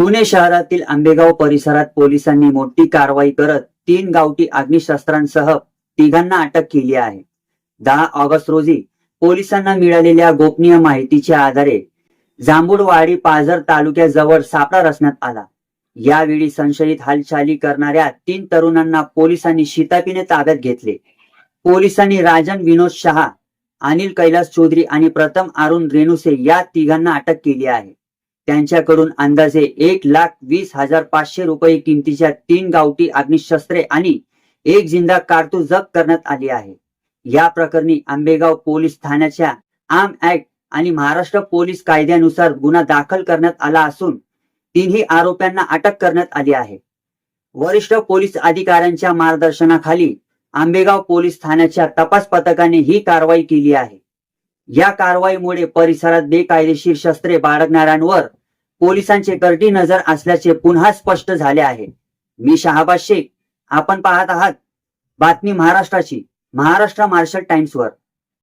पुणे शहरातील आंबेगाव परिसरात पोलिसांनी मोठी कारवाई करत 3 गावठी अग्निशस्त्रांसह तिघांना अटक केली आहे. 10 ऑगस्ट रोजी पोलिसांना मिळालेल्या गोपनीय माहितीच्या आधारे जांभूळवाडी पाझर तालुक्याजवळ सापळा रचण्यात आला. यावेळी संशयित हालचाली करणाऱ्या 3 तरुणांना पोलिसांनी शिताफीने ताब्यात घेतले. पोलिसांनी राजन विनोद शहा, अनिल कैलास चौधरी आणि प्रथम अरुण रेणुसे या तिघांना अटक केली आहे. त्यांच्याकडून अंदाजे 1,20,500 रुपये किमतीच्या 3 गावठी अग्निशस्त्रे आणि 1 जिंदा कारतूस जप्त करण्यात आली आहे. या प्रकरणी आंबेगाव पोलीस ठाण्याच्या आर्म ऍक्ट आणि महाराष्ट्र पोलीस कायद्यानुसार गुन्हा दाखल करण्यात आला असून 3ही आरोप्यांना अटक करण्यात आली आहे. वरिष्ठ पोलीस अधिकाऱ्यांच्या मार्गदर्शनाखाली आंबेगाव पोलीस ठाण्याच्या तपास पथकाने ही कारवाई केली आहे. या कारवाईमुळे परिसरात बेकायदेशीर शस्त्रे बाळगणाऱ्यांवर पोलिसांची करडी नजर असल्याचे पुन्हा स्पष्ट झाले आहे. मी शहाबाज शेख, आपण पाहत आहात बातमी महाराष्ट्राची, महाराष्ट्र मार्शल टाइम्सवर.